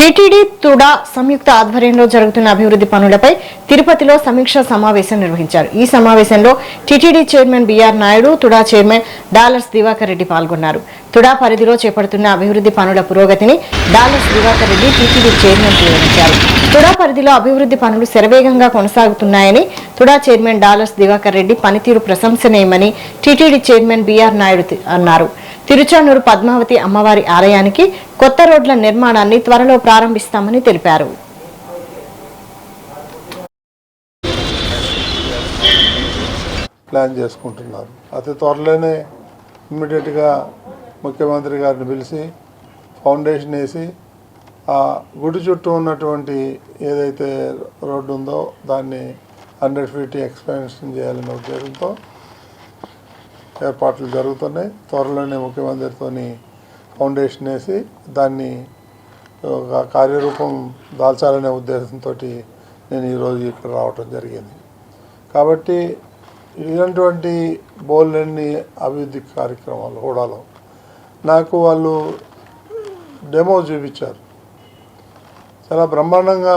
TTD TUDA సంయుక్త ఆధ్వర్యంలో జరుగుతున్న అభివృద్ధి పనులపై తిరుపతిలో సమీక్షా సమావేశం నిర్వహించారు. ఈ సమావేశంలో TTD chairman BR Naidu, TUDA chairman Dollars Divakar Reddy పాల్గొన్నారు. తుడా పరిధిలో చేపడుతున్న అభివృద్ధి పనుల పురోగతిని Dollars Divakar Reddy TTD chairman వివరించారు. తుడా పరిధిలో అభివృద్ధి పనులు శరవేగంగా కొనసాగుతున్నాయని తుడా చైర్మన్ డాలర్స్ దివాకర్ రెడ్డి పనితీరు ప్రశంసనీయమని టీటీడీ చైర్మన్ బిఆర్ నాయుడు అన్నారు. తిరుచానూరు పద్మావతి అమ్మవారి ఆలయానికి కొత్త రోడ్ల నిర్మాణాన్ని త్వరలో ప్రారంభిస్తామని తెలిపారు. ప్లాన్ చేసుకుంటున్నారు. అతి త్వరలోనే ఇమ్మీడియట్గా ముఖ్యమంత్రి గారిని పిలిచి ఫౌండేషన్ వేసి ఆ గుడి చుట్టూ ఉన్నటువంటి ఏదైతే రోడ్డు ఉందో దాన్ని 100 feet ఎక్స్పాన్షన్ చేయాలనే ఉద్దేశంతో ఏర్పాట్లు జరుగుతున్నాయి. త్వరలోనే ముఖ్యమంత్రితో ఫౌండేషన్ వేసి దాన్ని ఒక కార్యరూపం దాల్చాలనే ఉద్దేశంతో నేను ఈరోజు ఇక్కడ రావటం జరిగింది. కాబట్టి ఇలాంటి బోల్డన్ని అభివృద్ధి కార్యక్రమాలు హోడాలో నాకు వాళ్ళు డెమో చూపించారు. చాలా బ్రహ్మాండంగా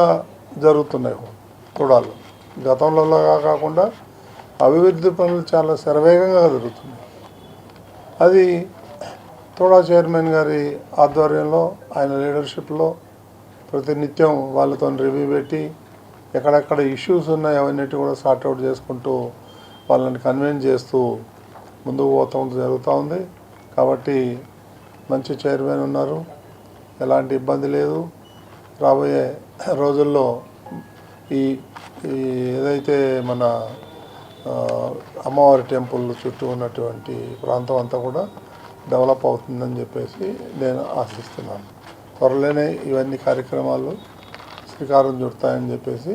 జరుగుతున్నాయి హోడాలో. గతంలో కాకుండా అభివృద్ధి పనులు చాలా శరవేగంగా జరుగుతున్నాయి. అది తోడా చైర్మన్ గారి ఆధ్వర్యంలో ఆయన లీడర్షిప్లో ప్రతినిత్యం వాళ్ళతో రివ్యూ పెట్టి ఎక్కడెక్కడ ఇష్యూస్ ఉన్నాయి అవన్నిటి కూడా సార్ట్అవుట్ చేసుకుంటూ వాళ్ళని కన్విన్స్ చేస్తూ ముందుకు పోతూ జరుగుతూ ఉంది. కాబట్టి మంచి చైర్మన్ ఉన్నారు, ఎలాంటి ఇబ్బంది లేదు. రాబోయే రోజుల్లో ఈ ఏదైతే మన అమ్మవారి టెంపుల్ చుట్టూ ఉన్నటువంటి ప్రాంతం అంతా కూడా డెవలప్ అవుతుందని చెప్పేసి నేను ఆశిస్తున్నాను. త్వరలోనే ఇవన్నీ కార్యక్రమాలు శ్రీకారం చుడతాయని చెప్పేసి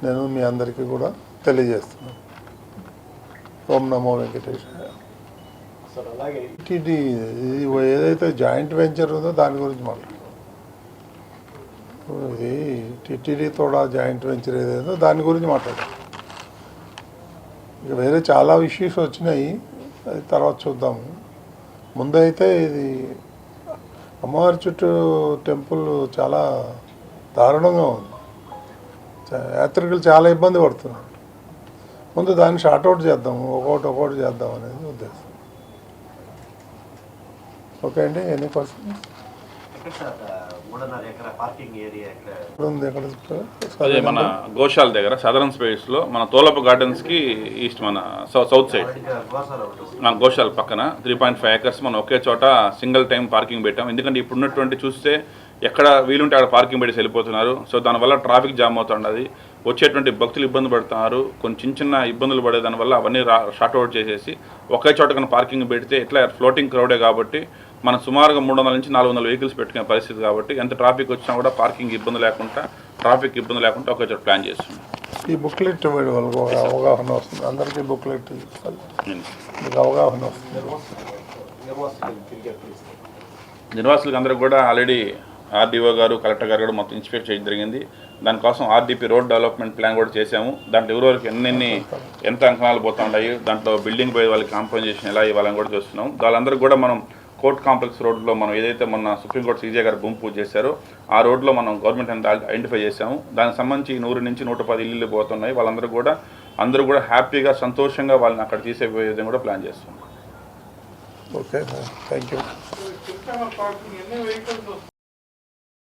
నేను మీ అందరికీ కూడా తెలియజేస్తున్నాను. ఓం నమో వెంకటేశ్వర. టీటీ ఏదైతే జాయింట్ వెంచర్ ఉందో దాని గురించి మాట్లాడు. ఇది టీటీడీ తోడా జాయింట్ వెంచర్ ఏదైతే దాని గురించి మాట్లాడు. ఇక వేరే చాలా ఇష్యూస్ వచ్చినాయి, అది తర్వాత చూద్దాము. ముందైతే ఇది అమ్మవారి చుట్టూ టెంపుల్ చాలా దారుణంగా ఉంది. యాత్రికులు చాలా ఇబ్బంది పడుతున్నారు. ముందు దాన్ని షార్ట్అవుట్ చేద్దాము, ఒక్కొక్కటి చేద్దాం అనేది ఉద్దేశం. ఓకే అండి, ఎన్ని పర్సెంట్ అదే మన గోశాల దగ్గర సదరన్ స్పేస్ లో మన తోలపు గార్డెన్స్ కి ఈస్ట్ మన సౌత్ సైడ్ మన గోశాల పక్కన 3.5 acres మనం ఒకే చోట సింగిల్ టైం పార్కింగ్ పెట్టాం. ఎందుకంటే ఇప్పుడున్నటువంటి చూస్తే ఎక్కడ వీలుంటే అక్కడ పార్కింగ్ పెట్టి వెళ్ళిపోతున్నారు. సో దానివల్ల ట్రాఫిక్ జామ్ అవుతున్నది, వచ్చేటువంటి భక్తులు ఇబ్బంది పడుతున్నారు. కొన్ని చిన్న ఇబ్బందులు పడే దానివల్ల అవన్నీ షార్ట్అవుట్ చేసేసి ఒకే చోట కన్నా పార్కింగ్ పెడితే ఎట్లా ఫ్లోటింగ్ క్రౌడే కాబట్టి మనం సుమారుగా 300 నుంచి 400 వెహికల్స్ పెట్టుకునే పరిస్థితి కాబట్టి ఎంత ట్రాఫిక్ వచ్చినా కూడా పార్కింగ్ ఇబ్బంది లేకుండా ట్రాఫిక్ ఇబ్బంది లేకుండా ఒకే చోట ప్లాన్ చేస్తున్నాం. ఈ బుక్లెట్ అవగాహన వస్తుంది, అందరికీ బుక్లెట్ మీకు అవగాహన వస్తుంది. నిర్వాసులకు అందరూ కూడా ఆల్రెడీ ఆర్డీఓ గారు, కలెక్టర్ గారు కూడా మొత్తం ఇన్స్పెక్ట్ చేయడం జరిగింది. దానికోసం ఆర్డీపీ రోడ్ డెవలప్మెంట్ ప్లాన్ కూడా చేశాము. దాంట్లో ఎవరెవరికి ఎంత అంకణాలు పోతూ ఉన్నాయి, దాంట్లో బిల్డింగ్ పోయి వాళ్ళకి కాంపన్సేషన్ ఎలా ఇవ్వాలని కూడా చూస్తున్నాం. వాళ్ళందరూ కూడా మనం కోర్ట్ కాంప్లెక్స్ రోడ్లో మనం ఏదైతే మొన్న సుప్రీంకోర్టు సీజే గారు భూమి పూజ చేశారో ఆ రోడ్లో మనం గవర్నమెంట్ అంతా ఐడెంటిఫై చేశాము. దానికి సంబంధించి 100 నుంచి 110 ఇల్లు పోతున్నాయి. వాళ్ళందరూ కూడా హ్యాపీగా సంతోషంగా వాళ్ళని అక్కడ తీసే విధంగా కూడా ప్లాన్ చేస్తున్నాం. Okay, thank you.